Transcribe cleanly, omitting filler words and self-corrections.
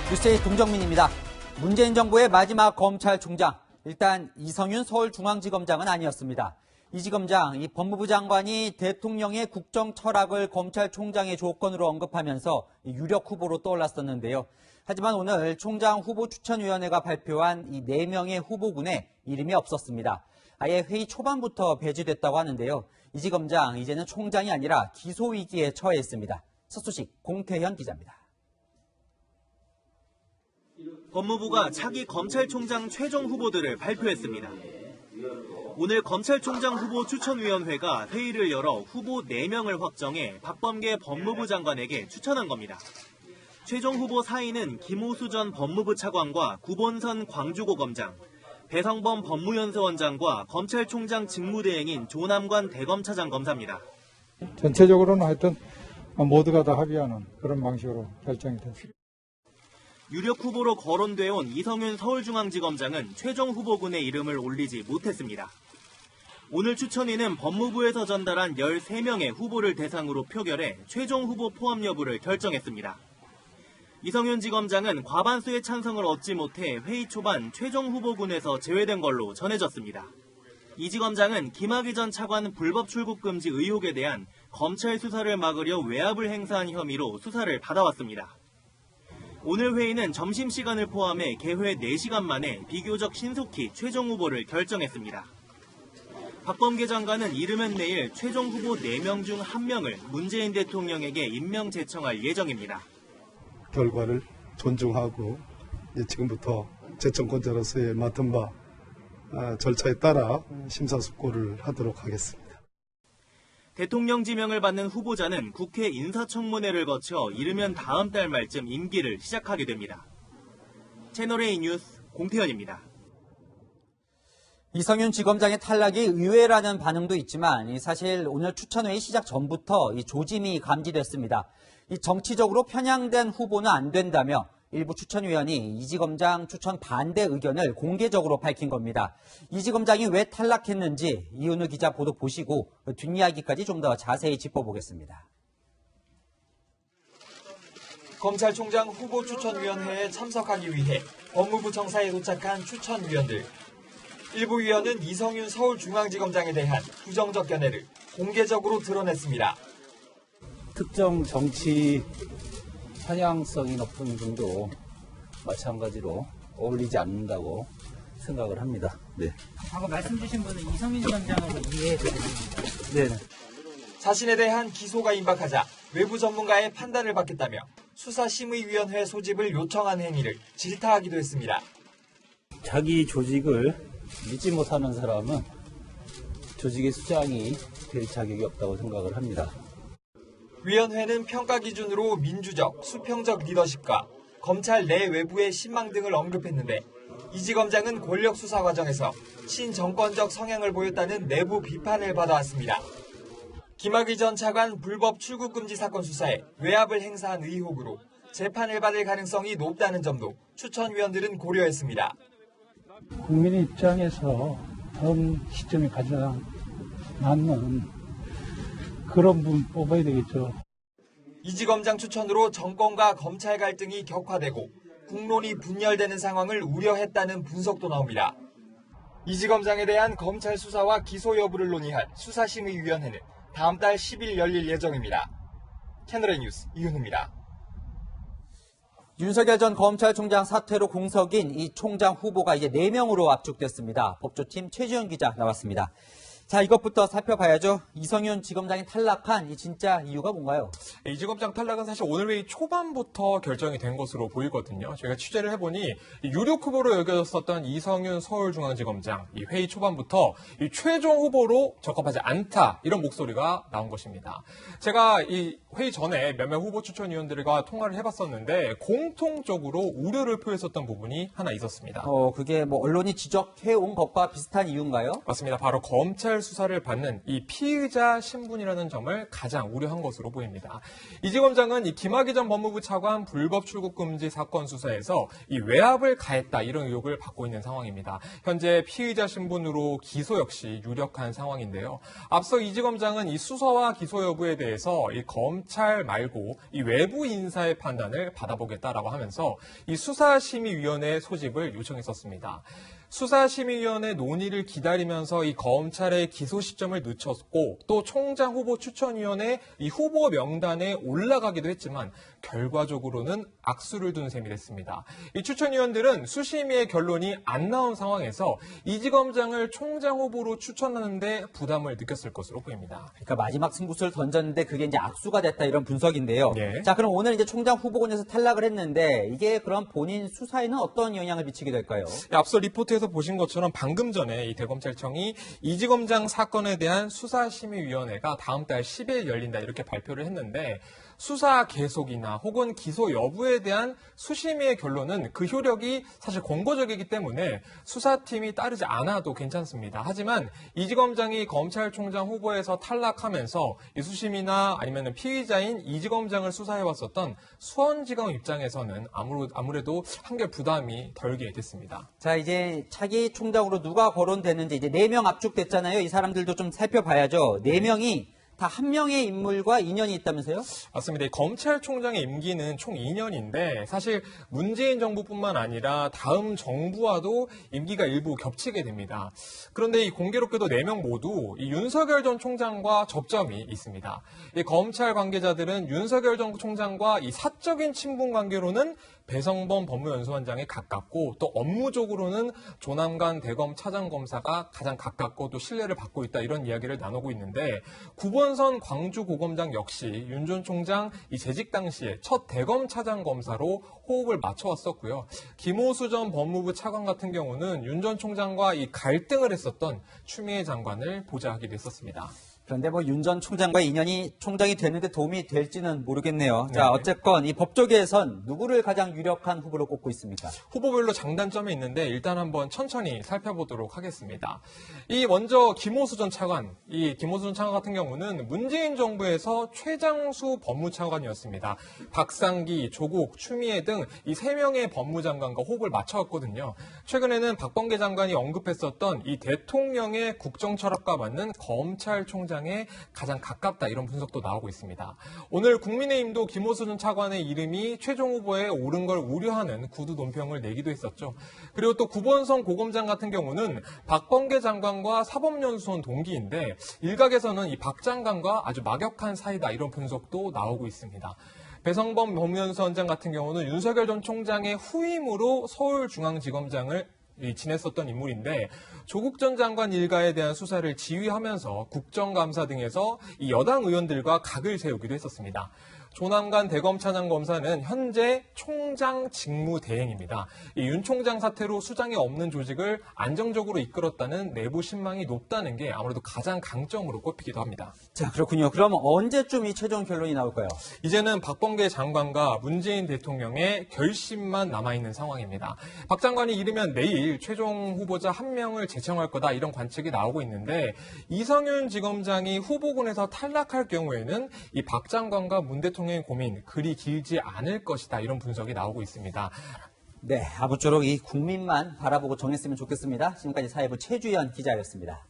뉴스의 동정민입니다. 문재인 정부의 마지막 검찰총장. 일단 이성윤 서울중앙지검장은 아니었습니다. 이 지검장, 이 법무부 장관이 대통령의 국정 철학을 검찰총장의 조건으로 언급하면서 유력 후보로 떠올랐었는데요. 하지만 오늘 총장 후보 추천위원회가 발표한 이 4명의 후보군에 이름이 없었습니다. 아예 회의 초반부터 배제됐다고 하는데요. 이 지검장, 이제는 총장이 아니라 기소 위기에 처해 있습니다. 첫 소식 공태현 기자입니다. 법무부가 차기 검찰총장 최종 후보들을 발표했습니다. 오늘 검찰총장 후보 추천위원회가 회의를 열어 후보 4명을 확정해 박범계 법무부 장관에게 추천한 겁니다. 최종 후보 4인은 김호수 전 법무부 차관과 구본선 광주고검장, 배성범 법무연수원장과 검찰총장 직무대행인 조남관 대검차장 검사입니다. 전체적으로는 하여튼 모두가 다 합의하는 그런 방식으로 결정이 됐습니다. 유력 후보로 거론돼 온 이성윤 서울중앙지검장은 최종 후보군에 이름을 올리지 못했습니다. 오늘 추천위는 법무부에서 전달한 13명의 후보를 대상으로 표결해 최종 후보 포함 여부를 결정했습니다. 이성윤 지검장은 과반수의 찬성을 얻지 못해 회의 초반 최종 후보군에서 제외된 걸로 전해졌습니다. 이 지검장은 김학의 전 차관 불법 출국 금지 의혹에 대한 검찰 수사를 막으려 외압을 행사한 혐의로 수사를 받아왔습니다. 오늘 회의는 점심시간을 포함해 개회 4시간 만에 비교적 신속히 최종 후보를 결정했습니다. 박범계 장관은 이르면 내일 최종 후보 4명 중 1명을 문재인 대통령에게 임명 제청할 예정입니다. 결과를 존중하고 지금부터 제청권자로서의 맡은 바 절차에 따라 심사숙고를 하도록 하겠습니다. 대통령 지명을 받는 후보자는 국회 인사청문회를 거쳐 이르면 다음 달 말쯤 임기를 시작하게 됩니다. 채널A 뉴스 공태현입니다. 이성윤 지검장의 탈락이 의외라는 반응도 있지만 사실 오늘 추천회의 시작 전부터 이 조짐이 감지됐습니다. 이 정치적으로 편향된 후보는 안 된다며 일부 추천위원이 이 지검장 추천 반대 의견을 공개적으로 밝힌 겁니다. 이 지검장이 왜 탈락했는지 이은우 기자 보도 보시고 뒷이야기까지 좀 더 자세히 짚어보겠습니다. 검찰총장 후보 추천위원회에 참석하기 위해 법무부 청사에 도착한 추천위원들. 일부 위원은 이성윤 서울중앙지검장에 대한 부정적 견해를 공개적으로 드러냈습니다. 특정 정치 편향성이 높은 분도 마찬가지로 어울리지 않는다고 생각을 합니다. 네. 방금 말씀 주신 분은 이성윤 위원장으로 이해해드립니다. 네. 자신에 대한 기소가 임박하자 외부 전문가의 판단을 받겠다며 수사심의위원회 소집을 요청한 행위를 질타하기도 했습니다. 자기 조직을 믿지 못하는 사람은 조직의 수장이 될 자격이 없다고 생각을 합니다. 위원회는 평가 기준으로 민주적, 수평적 리더십과 검찰 내 외부의 신망 등을 언급했는데 이 지검장은 권력 수사 과정에서 친정권적 성향을 보였다는 내부 비판을 받아왔습니다. 김학의 전 차관 불법 출국 금지 사건 수사에 외압을 행사한 의혹으로 재판을 받을 가능성이 높다는 점도 추천위원들은 고려했습니다. 국민의 입장에서 다음 시점이 가장 맞는 그런 분 뽑아야 되겠죠. 이 지검장 추천으로 정권과 검찰 갈등이 격화되고 국론이 분열되는 상황을 우려했다는 분석도 나옵니다. 이 지검장에 대한 검찰 수사와 기소 여부를 논의할 수사심의위원회는 다음 달 10일 열릴 예정입니다. 채널A 뉴스 이은우입니다. 윤석열 전 검찰총장 사퇴로 공석인 이 총장 후보가 이제 4명으로 압축됐습니다. 법조팀 최지훈 기자 나왔습니다. 자, 이것부터 살펴봐야죠. 이성윤 지검장이 탈락한 이 진짜 이유가 뭔가요? 이 지검장 탈락은 사실 오늘 회의 초반부터 결정이 된 것으로 보이거든요. 저희가 취재를 해보니 유력 후보로 여겨졌었던 이성윤 서울중앙지검장, 이 회의 초반부터 이 최종 후보로 적합하지 않다, 이런 목소리가 나온 것입니다. 제가 이 회의 전에 몇몇 후보 추천위원들과 통화를 해봤었는데 공통적으로 우려를 표했었던 부분이 하나 있었습니다. 그게 뭐 언론이 지적해온 것과 비슷한 이유인가요? 맞습니다. 바로 검찰 검찰 수사를 받는 이 피의자 신분이라는 점을 가장 우려한 것으로 보입니다. 이지검장은 이 김학의 전 법무부 차관 불법 출국 금지 사건 수사에서 이 외압을 가했다 이런 의혹을 받고 있는 상황입니다. 현재 피의자 신분으로 기소 역시 유력한 상황인데요. 앞서 이지검장은 이 수사와 기소 여부에 대해서 이 검찰 말고 이 외부 인사의 판단을 받아보겠다라고 하면서 이 수사심의위원회 소집을 요청했었습니다. 수사심의위원회 논의를 기다리면서 이 검찰의 기소 시점을 늦췄고 또 총장 후보 추천위원회 이 후보 명단에 올라가기도 했지만 결과적으로는 악수를 둔 셈이 됐습니다. 이 추천위원들은 수심위의 결론이 안 나온 상황에서 이지검장을 총장 후보로 추천하는데 부담을 느꼈을 것으로 보입니다. 그러니까 마지막 승부수를 던졌는데 그게 이제 악수가 됐다 이런 분석인데요. 네. 자, 그럼 오늘 이제 총장 후보군에서 탈락을 했는데 이게 그럼 본인 수사에는 어떤 영향을 미치게 될까요? 앞서 리포트에서 보신 것처럼 방금 전에 이 대검찰청이 이지검장 사건에 대한 수사심의위원회가 다음 달 10일 열린다 이렇게 발표를 했는데 수사 계속이나 혹은 기소 여부에 대한 수심위의 결론은 그 효력이 사실 권고적이기 때문에 수사팀이 따르지 않아도 괜찮습니다. 하지만 이지검장이 검찰총장 후보에서 탈락하면서 이 수심이나 아니면 피의자인 이지검장을 수사해왔었던 수원지검 입장에서는 아무래도 한결 부담이 덜게 됐습니다. 자, 이제 차기 총장으로 누가 거론됐는지 이제 4명 압축됐잖아요. 이 사람들도 좀 살펴봐야죠. 4명이 다 한 명의 인물과 인연이 있다면서요? 맞습니다. 검찰총장의 임기는 총 2년인데 사실 문재인 정부뿐만 아니라 다음 정부와도 임기가 일부 겹치게 됩니다. 그런데 이 공교롭게도 4명 모두 이 윤석열 전 총장과 접점이 있습니다. 이 검찰 관계자들은 윤석열 전 총장과 이 사적인 친분 관계로는 배성범 법무연수원장에 가깝고 또 업무적으로는 조남관 대검 차장검사가 가장 가깝고 또 신뢰를 받고 있다 이런 이야기를 나누고 있는데 구본선 광주고검장 역시 윤 전 총장 이 재직 당시에 첫 대검 차장검사로 호흡을 맞춰왔었고요. 김호수 전 법무부 차관 같은 경우는 윤 전 총장과 이 갈등을 했었던 추미애 장관을 보좌하기도 했었습니다. 그런데 뭐 윤 전 총장과 인연이 총장이 되는데 도움이 될지는 모르겠네요. 자, 네. 어쨌건 이 법조계에선 누구를 가장 유력한 후보로 꼽고 있습니까? 후보별로 장단점이 있는데 일단 한번 천천히 살펴보도록 하겠습니다. 이 먼저 김호수 전 차관, 이 김호수 전 차관 같은 경우는 문재인 정부에서 최장수 법무차관이었습니다. 박상기, 조국, 추미애 등 이 3명의 법무장관과 호흡을 맞춰왔거든요. 최근에는 박범계 장관이 언급했었던 이 대통령의 국정철학과 맞는 검찰총장에 가장 가깝다 이런 분석도 나오고 있습니다. 오늘 국민의힘도 김호수 전 차관의 이름이 최종 후보에 오른 걸 우려하는 구두 논평을 내기도 했었죠. 그리고 또 구본선 고검장 같은 경우는 박범계 장관과 사법연수원 동기인데 일각에서는 이 박 장관과 아주 막역한 사이다 이런 분석도 나오고 있습니다. 배성범 법무연수원장 같은 경우는 윤석열 전 총장의 후임으로 서울중앙지검장을 지냈었던 인물인데 조국 전 장관 일가에 대한 수사를 지휘하면서 국정감사 등에서 이 여당 의원들과 각을 세우기도 했었습니다. 조남관 대검차장검사는 현재 총장 직무대행입니다. 이 윤 총장 사태로 수장이 없는 조직을 안정적으로 이끌었다는 내부 신망이 높다는 게 아무래도 가장 강점으로 꼽히기도 합니다. 자, 그렇군요. 그럼 언제쯤 이 최종 결론이 나올까요? 이제는 박범계 장관과 문재인 대통령의 결심만 남아있는 상황입니다. 박 장관이 이르면 내일 최종 후보자 1명을 제청할 거다 이런 관측이 나오고 있는데 이성윤 지검장이 후보군에서 탈락할 경우에는 이 박 장관과 문 대통령의 고민 그리 길지 않을 것이다 이런 분석이 나오고 있습니다. 네, 아무쪼록 이 국민만 바라보고 정했으면 좋겠습니다. 지금까지 사회부 최주연 기자였습니다.